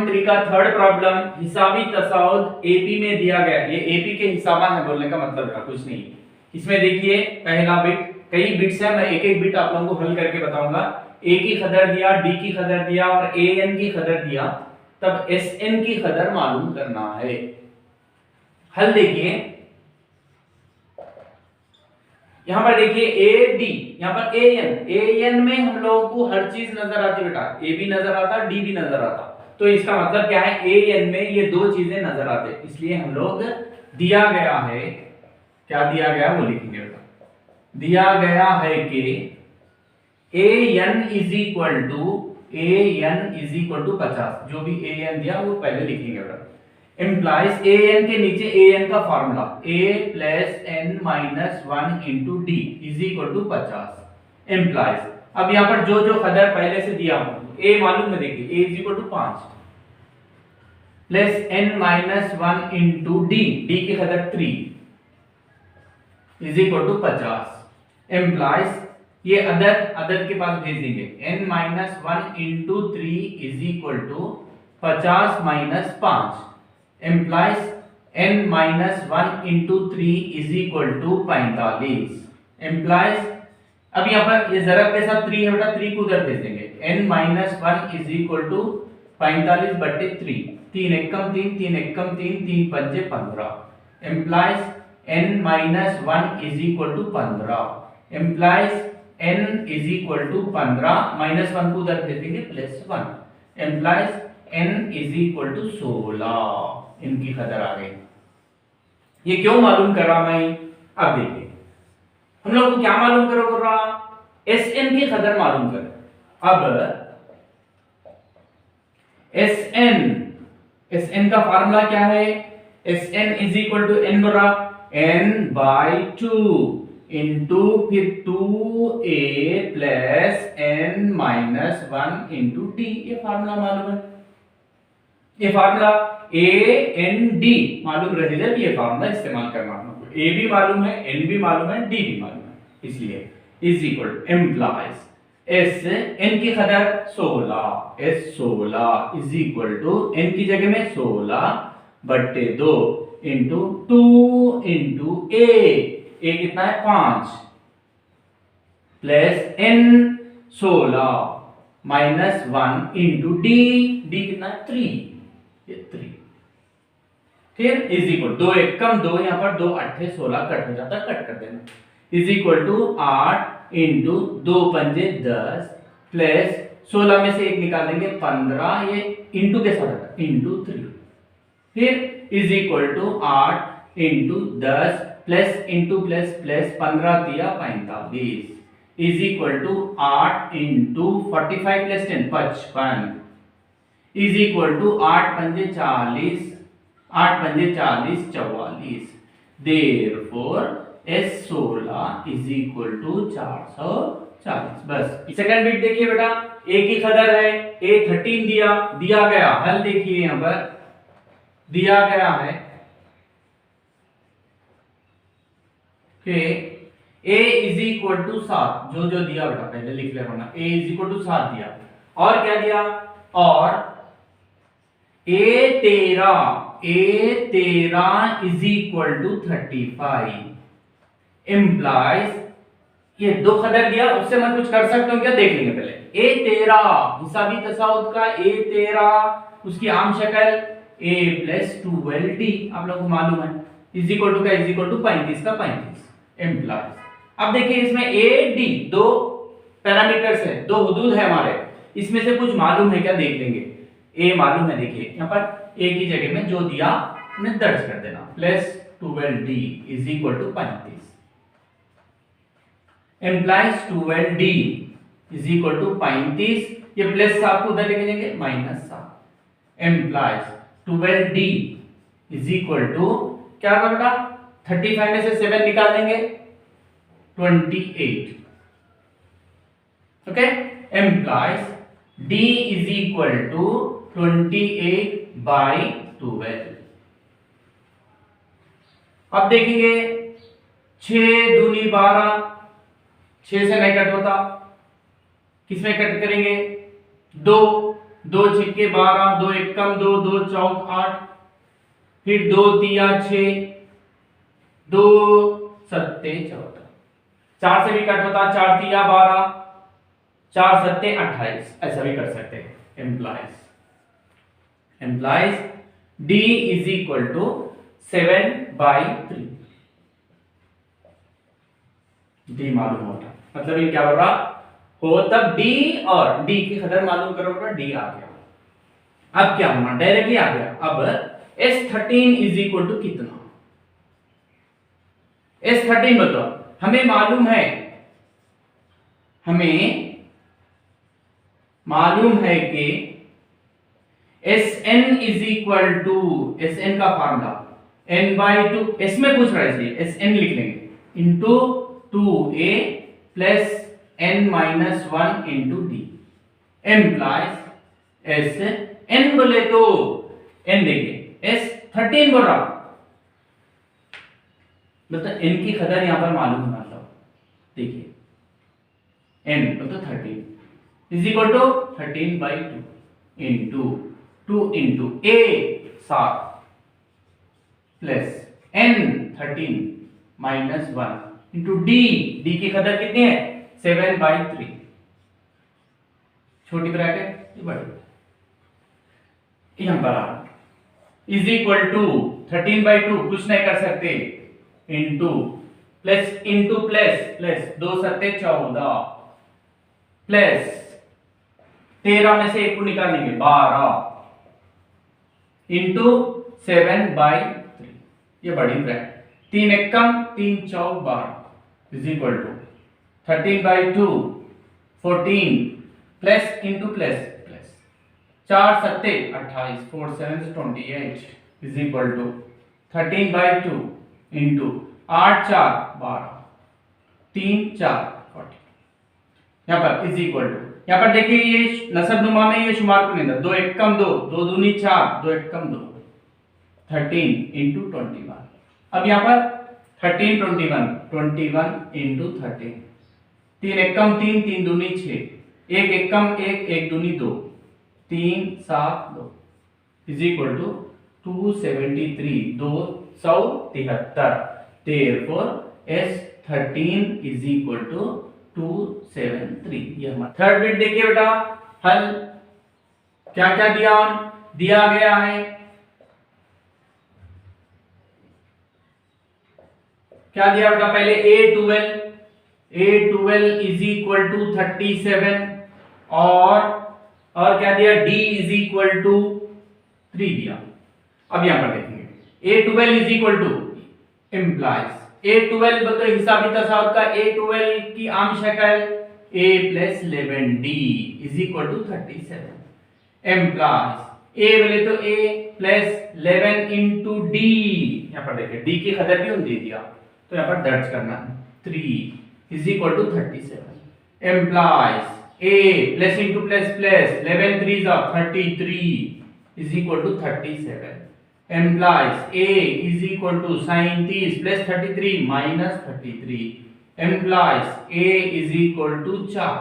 3 का third problem, हिसाबी तसाउद AP में दिया गया। ये एपी के हिसाबा है बोलने का मतलब है कुछ नहीं। इसमें देखिए पहला बिट, कई बिट्स है, मैं एक एक बिट आप लोगों को हल करके बताऊंगा। ए की कदर दिया, डी की कदर दिया और ए एन की कदर दिया, तब एस एन की कदर मालूम करना है। हल देखिए, यहां पर देखिए ए डी, यहां पर ए एन में हम लोगों को हर चीज नजर आती बेटा, ए भी नजर आता, डी भी नजर आता, तो इसका मतलब क्या है, ए एन में ये दो चीजें नजर आते, इसलिए हम लोग दिया गया है, क्या दिया गया वो लिखेंगे बेटा। दिया गया है कि A N is equal to 50, जो भी ए एन दिया वो पहले लिखेंगे बेटा। इम्प्लाइज ए एन के नीचे ए एन का formula a plus N minus 1 into D is equal to 50। Implies, अब यहां पर जो जो कदर पहले से दिया हो, a मालूम है, देखिए a is equal to 5 plus N minus 1 into d, d की कदर 3 इज इक्वल टू 50। इम्प्लाइज ये अदद के पास भेज देंगे, n minus 1 into 3 is equal to 50 minus 5, implies n minus 1 into 3 is equal to 45, implies, अब यहाँ पर ये ज़रब के साथ 3 है बेटा, 3 को उधर भेज देंगे, n minus 1 is equal to 45 बटे 3, 3 एकम 3, 3 एकम 3, 3 पंजे 15, implies n minus 1 is equal to 15, implies n is equal to 15, minus 1 को उधर भेज देंगे plus 1, implies n is equal to 16, इनकी कदर आ गई। ये क्यों मालूम कर रहा मैं, अब देखिए हम लोग को क्या मालूम करो कर रहा, एस एन की कदर मालूम कर। अब एस एन का फार्मूला क्या है, s n is equal to n बरा एन बाई 2 इंटू फिर 2a plus N minus 1 into d, ये फार्मूला मालूम है। ये फार्मूला ए एन डी मालूम रहे जब ये फार्मूला इस्तेमाल करना, ए भी मालूम है, एन भी मालूम है, डी भी मालूम है, इसलिए is equal implies s n की कदर 16, s 16 is equal to n की जगह में 16 बट्टे 2 इंटू 2 इंटू ए कितना है 5 plus n 16 minus 1 into d, d कितना है 3, ये 3, फिर इज इक्वल 2 एकम 2, यहां पर 2 8 16 कट हो जाता, कट कर देना, इज इक्वल टू 8 इंटू 2 पंजे 10 प्लस 16 में से 1 निकाल देंगे 15, ये इंटू के साथ इंटू 3, फिर is equal to 8 into 10 plus into plus plus 15 दिया 45 is equal to 8 into 45 plus 10 55 is equal to 8 पंजे 40, 8 पंजे 40 44, therefore S16 is equal to 440। बस सेकंड बिट देखिए बेटा, ए की कदर है, ए 13 दिया गया, हल देखिए यहां पर दिया गया है कि a इज इक्वल टू 7, जो जो दिया बेटा पहले लिख ले होना, a इज इक्वल टू 7 दिया, और क्या दिया, और a13 is equal to 35, implies ये दो कदर दिया, उससे मैं कुछ कर सकता हूं क्या, देख लेंगे पहले। a13 हिसाबी तसाउद का a13, उसकी आम शक्ल a प्लस 12d, आप लोगों को मालूम है, इज इक्वल टू का इज इक्वल टू 35 का 35, इम्प्लाइज। अब देखिए इसमें a d दो पैरामीटर्स है, दो हुदूद है हमारे, इसमें से कुछ मालूम है क्या, देख लेंगे। a मालूम है, देखिए यहाँ पर a की जगह में जो दिया उन्हें दर्ज कर देना, plus 12d is equal to 35, implies 12d is equal to 35, ये प्लस 7 को उधर लेके जाएंगे minus 7, implies 12d is equal to क्या होगा, 35 में से 7 निकाल देंगे 28, okay, implies d is equal to 28 by 12। अब देखेंगे 6 दूनी 12, 6 से नहीं कट होता, किसमें कट करेंगे, 2 दो छिक्के 12, दो एकम 2, दो चौक 8, फिर दो तिया 6, दो सत्ते 14, 4 से भी कट होता, 4 तिया 12, 4 सत्ते 28, ऐसा भी कर सकते हैं। implies d is equal to 7/3। d मालूम होता, मतलब ये क्या बोल रहा हो, तब d और d की कदर मालूम करोगे, d आ गया। अब क्या होना, डायरेक्टली आ गया। अब S13 इज इक्वल टू कितना, S13 बताओ, हमें मालूम है कि Sn is equal to, Sn का फार्मूला n/2, S में पूछ रहा है इसलिए Sn लिख लेंगे, into 2a plus n-1 into d implies Sn बोले तो n देखिए, S13 बोल रहा, मतलब n की कदर यहां पर मालूम होना था। देखिए n मतलब 13 is equal to 13/2 into 2 into a 7 plus n 13 minus 1 into d की कदर कितनी है 7/3, छोटी ब्रैकेट बड़ी, यहां पर आ इज इक्वल टू 13/2 कुछ नहीं कर सकते, into plus into plus plus 2 सत्ते 14 प्लस 13 में से 1 को निकालेंगे 12 इंटू 7/3, ये बड़ी ब्रैकेट, 3 एकम 3 चौक 12 is equal to 13/2 14 plus into plus plus 4 सत्ते 28 4 7 28 इज इक्वल टू 13/2 इंटू 8 4 12 3 4 40, यहाँ पर इज इक्वल टू, यहाँ पर देखिए ये नसब नुमा में ये शुमार को नहीं था, 2 एकम 2 2 दूनी 4 2 एकम 2 13 इंटू 21, अब यहाँ पर 13 21 इंटू 13, 3 एकम 3 3 दूनी 6, 1 एकम 1 1 दूनी 2 3 7 2 is equal to 273 273, therefore S13 is equal to 273। ये हमारा थर्ड बिट देखिए बेटा, हल क्या क्या दिया गया है, क्या दिया बेटा, पहले A12 इज इक्वल टू 37 और क्या दिया, D इज इक्वल टू 3 दिया। अब यहां पर देखेंगे A12 is equal two implies A12 बोलते हिसाबी तसावत का A12 की आम शक्ल A plus 11D is equal to 37, implies A बोले तो A प्लस 11 इंटू D, यहाँ पर देखिए D की कदर भी दे दिया, तो यहाँ पर दर्ज करना 3 is equal to 37, implies A plus into plus plus 11 3 33 is equal to 37, implies A is equal to sin 30 plus 33 minus 33, implies A is equal to 4।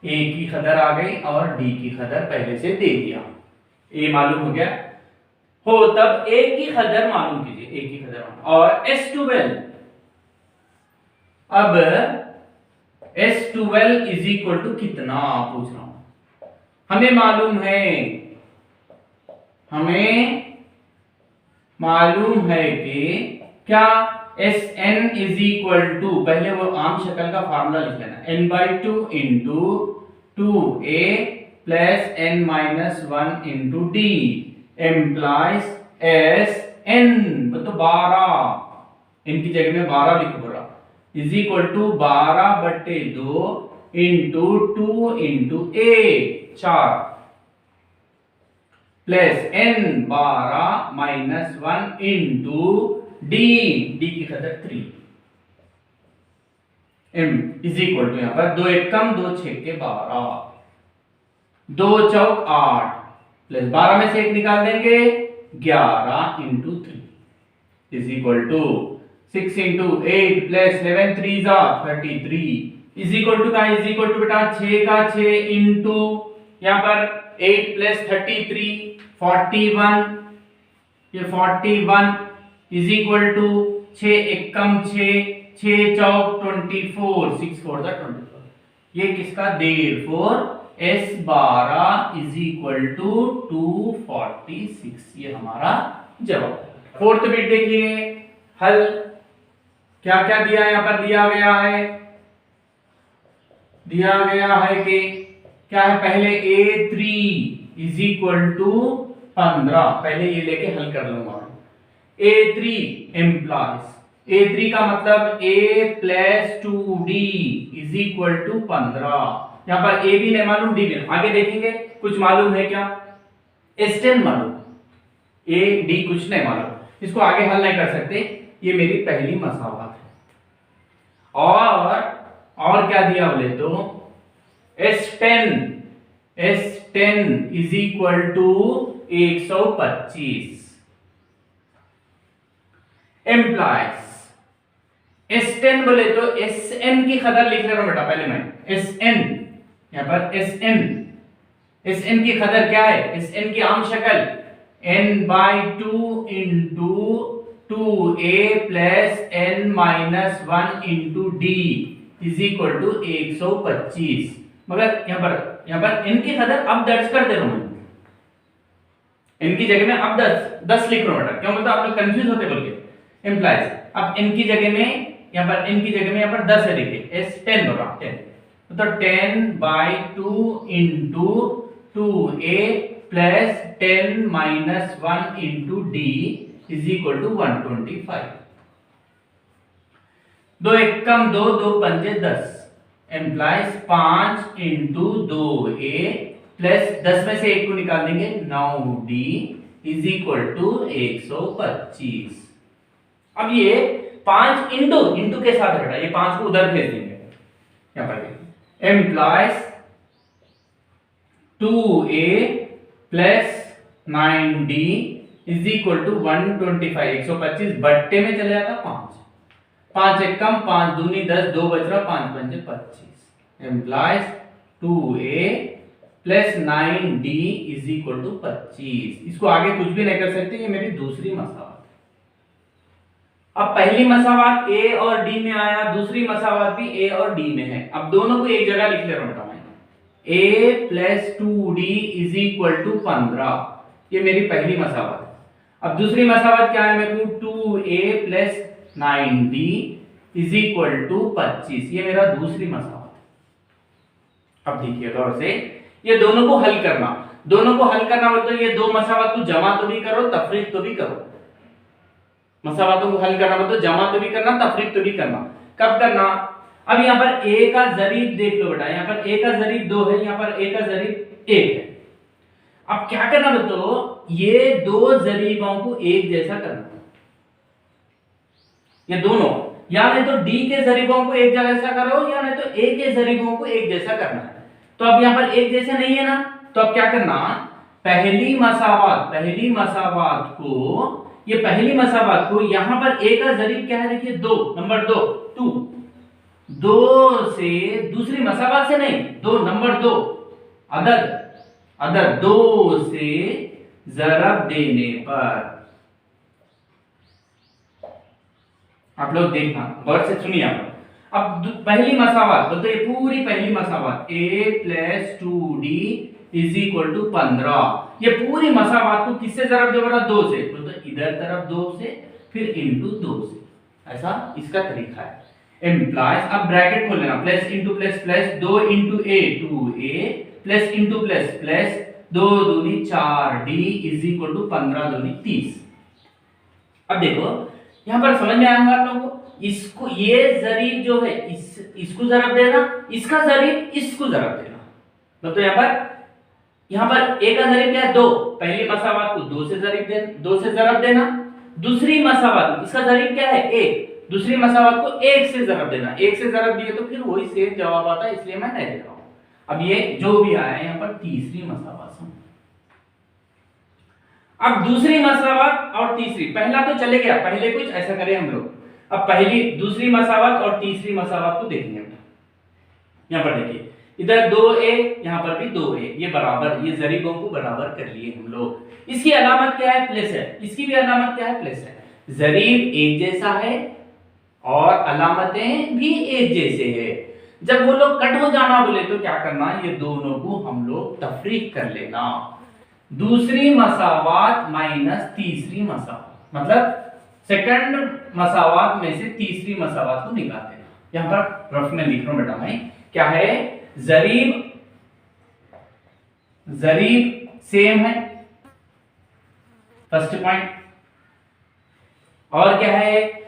A की कदर आ गई और D की कदर पहले से दे दिया, A मालूम हो गया हो, तब A की कदर मालूम कीजिए, A की कदर और S12, अब S12 इज इक्वल टू कितना पूछ रहा हूं, हमें मालूम है कि क्या Sn इज इक्वल टू, पहले वो आम शक्ल का फार्मूला लिख लेना, n/2 into 2a plus n-1 into d implies Sn तो 12, इनकी जगह में 12 लिख बोला, is equal to 12/2 into 2 into a 4 plus n12 minus 1 into d की कदर 3 m इज इक्वल टू, यहां पर 2 एकम 2 छक्के 12 2 चौक 8 प्लस 12 में से 1 निकाल देंगे 11 into 3 is equal to 6 into 8 plus 11 3 33 is equal to का इज इक्वल टू बेटा 6 का 6 इंटू यहाँ पर 8 प्लस 33 41, ये 41 इज इक्वल टू 6 एकम 6 6 चौक 24 6 4 24। ये किसका therefore S12 is equal to 246, ये हमारा जवाब। फोर्थ बिट देखिए हल क्या क्या दिया है, यहां पर दिया गया है कि क्या है, पहले A3 इज इक्वल टू 15, पहले ये लेके हल कर लूंगा। A3 एम्प्लॉयज, A3 का मतलब A plus 2D is equal to 15। यहां पर A भी नहीं मालूम, D भी, आगे देखेंगे कुछ मालूम है क्या, S10 मालूम, A D कुछ नहीं मालूम, इसको आगे हल नहीं कर सकते, ये मेरी पहली मसावत है। और क्या दिया बोले तो S10 is equal to 125 employees. S10 बोले तो Sn की कदर लिख ले रहा हूं बेटा, पहले मैं Sn, यहां पर Sn की कदर क्या है, Sn की आम शक्ल n/2 into 2a plus n minus 1 into d is equal to 125। मगर यहाँ पर n की कदर अब दर्ज कर दे रहा हूं मैं, n की जगह में अब 10 लिख रहा हूं बेटा, क्यों मतलब आप लोग कंफ्यूज होते बोल के एम्प्लॉयज। अब n की जगह में यहाँ पर 10 है, देखिए S10 होगा 10, तो 10/2 into 2a plus 10 minus 1 into d is equal to 125। 2 एकम 2 2 पंजे 10 एम्प्लॉयज 5 इंटू 2a प्लस 10 में से 1 को निकाल देंगे 9d इज इक्वल टू 125। अब ये 5 इंटू के साथ बेटा, ये 5 को उधर भेज देंगे, यहां पर implies 2a plus 9d is equal to 125। 125 बट्टे में चले जाता 5 एकम 5 दूनी 10, 2 बच रहा, 5 पंजे 25 implies 2a plus 9d is equal to 25। इसको आगे कुछ भी नहीं कर सकते, ये मेरी दूसरी मसावत। अब पहली मसावत A और D में आया, दूसरी मसावत भी A और D में है। अब दोनों को एक जगह लिख ले रहा हूं मैं, A plus 2D is equal to 15, ये मेरी पहली मसावत है। अब दूसरी मसावत क्या है, मेरे को 2A plus 9D is equal to 25, ये मेरा दूसरी मसावत है। अब देखिए गौर से, ये दोनों को हल करना बोलते तो ये दो मसावत को जमा तो भी करो, तफरीक तो भी करो। मसावतों को हल करना मतलब जमा तो भी करना, तफरीक तो भी करना। कब करना, अब यहाँ पर a का जरीब देख लो बेटा, यहाँ पर a का जरीब 2 है, यहाँ पर a का जरीब 1 है। अब क्या करना बताओ, ये दो जरीबों को एक जैसा करना, ये दोनों, या नहीं तो d के जरीबों को एक जैसा करो, या नहीं तो a के जरीबों को एक जैसा करना है। तो अब यहाँ पर एक जैसा नहीं है ना, तो अब क्या करना, पहली मसावत को यहां पर a का जरीब क्या है, देखिए 2, नंबर 2 से दूसरी मसावत से नहीं, 2 नंबर 2 अदर 2 से जरब देने पर, आप लोग देखना गौर से सुनिए। अब पहली मसावत बोलते, ये पूरी पहली मसावत a plus 2d is equal to 15, ये पूरी मसावत को किससे जरब दे रहा, 2 से, तो इधर तरफ 2 से फिर इंटू 2 से, ऐसा इसका तरीका है। एम्प्लॉयज, अब ब्रैकेट खोल लेना, plus into plus plus 2 into a 2a plus into plus plus 2 दूनी 4d इज इक्वल टू 15 दूनी 30। अब देखो यहां पर समझ में आएगा आप लोगों को, इसको ये जरीब जो है इसको जरब देना, इसका जरीब इसको जरब देना। तो यहाँ पर a का जरीब क्या है, 2, पहली मसावत को 2 से जरब देना, दूसरी मसावत इसका जरीब क्या है 1, दूसरी मसावत को 1 से जरब देना, 1 से जरब दिए तो फिर वही सेम जवाब आता है, इसलिए मैं नहीं दे रहा हूं। अब ये जो भी आया है यहाँ पर तीसरी मसावत। अब दूसरी मसावत और तीसरी, पहला तो चले गया, पहले कुछ ऐसा करें हम लोग। अब दूसरी मसावत और तीसरी मसावत को देखेंगे। यहाँ पर देखिए, इधर 2a, यहाँ पर भी 2a, ये बराबर, ये जरीबों को बराबर कर लिए हम लोग। इसकी अलामत क्या है? प्लस है। इसकी भी अलामत क्या है? प्लस है। जरीब एक जैसा है और अलामतें भी एक जैसे है। जब वो लोग कट हो जाना बोले तो क्या करना, ये दोनों को हम लोग तफरीक कर लेना। दूसरी मसावात माइनस तीसरी मसावात, मतलब सेकंड मसावात में से तीसरी मसावात को निकाल देना। यहां पर रफ में लिख रहा हूं बेटा मैं, क्या है? जरीब सेम है, फर्स्ट पॉइंट। और क्या है?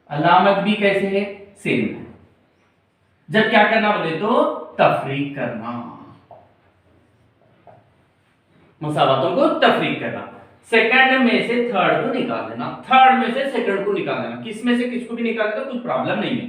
अलामत भी कैसे है? सेम है। जब क्या करना बोले तो तफरीक करना, मसावातों को तफरीक करना। सेकंड में से थर्ड को निकाल देना, थर्ड में से सेकंड को निकाल देना। किस में से किसको भी निकाल दो, कुछ प्रॉब्लम नहीं है।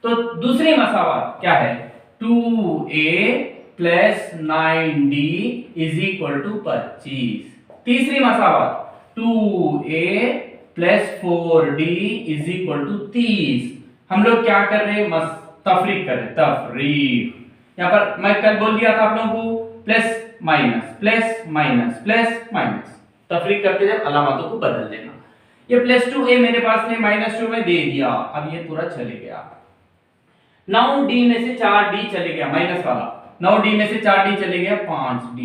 तो दूसरी मसावात क्या है? 2a plus 9d is equal to 25। तीसरी मसावात 2a plus 4d is equal to 30। हम लोग क्या कर रहे हैं? तफरीक कर रहे हैं, तफरीक। यहां पर मैं कल बोल दिया था आप लोगों को, plus minus plus minus plus minus, तफरीक करते जब अलामतों को बदल देना। ये प्लस 2a मेरे पास में माइनस 2 में दे दिया, अब ये पूरा चले गया। 9d में से 4d चले गया, माइनस वाला 9d में से 4d चले गया, 5d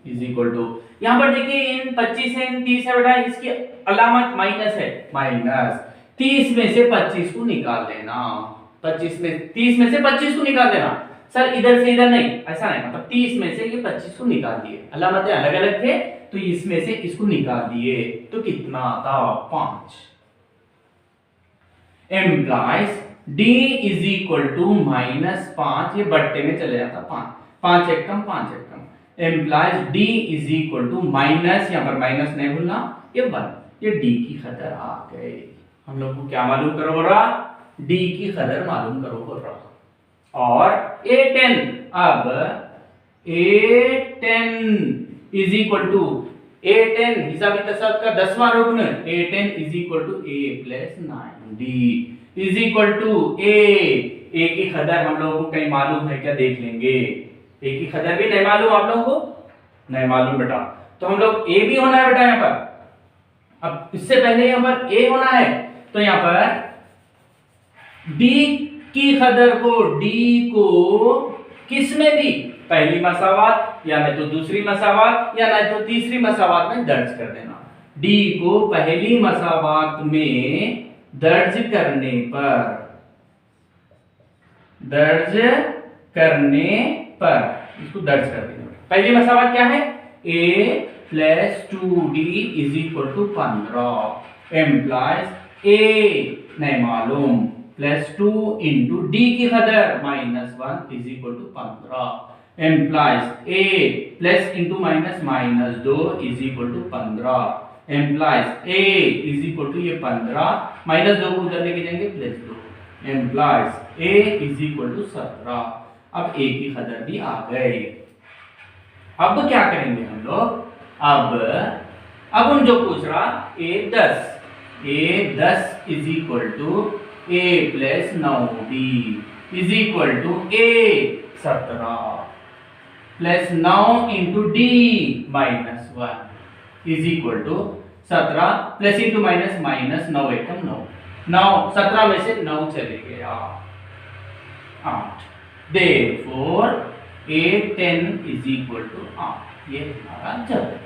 इज इक्वल टू, यहां पर देखिए इन 25 है, इन 30 है बेटा, इसकी अलामत माइनस है, माइनस 30 में से 25 को निकाल देना। 30 में से 25 को निकाल देना। सर इधर से इधर नहीं, ऐसा नहीं, मतलब 30 में से ये 25 को निकाल दिए, अलामतें अलग अलग थे तो इसमें से इसको निकाल दिए, तो कितना आता? 5। Implies d is equal to -5, ये बट्टे में चले जाता 5, 5 एक कम 5 एक कम। Implies d is equal to minus, यहां पर माइनस नहीं भूलना, ये 1, ये d की कदर आ गई। हम लोग को क्या मालूम करो हो रहा? d की कदर मालूम करो हो रहा। और a10, अब a10 is equal to a10 हिसाब तसाद का 10वां रुकन, a10 is equal to a plus 9d is equal to a की कदर हम लोगों को कहीं मालूम है क्या? देख लेंगे। a की कदर भी नहीं मालूम आप लोगों को? नहीं मालूम बेटा, तो हम लोग a भी होना है बेटा यहां पर। अब इससे पहले यहां पर a होना है, तो यहां पर d की कदर को, d को किस में भी, पहली मसावात या नहीं तो दूसरी मसावात या नहीं तो तीसरी मसावात में दर्ज कर देना। d को पहली मसावात में दर्ज करने पर इसको दर्ज कर देना। पहली मसावात क्या है? a plus 2d is equal to 15। Implies a नहीं मालूम, प्लस 2 इंटू d की कदर -1 is equal to 15। Implies a plus into minus -2 is equal to 15। Implies a is equal to ये 15, -2 को उधर लेके जाएंगे, +2। Implies a is equal to 17। अब a की कदर भी आ गई। अब क्या करेंगे हम लोग? अब उन जो पूछ रहा a10 is equal to a plus 9d is equal to a 17 plus 9 into d -1 is equal to 17 plus into minus minus 9 एकम 9 17 में से 9 चले गया 8। Therefore a10 is equal to 8, ये हमारा जवाब।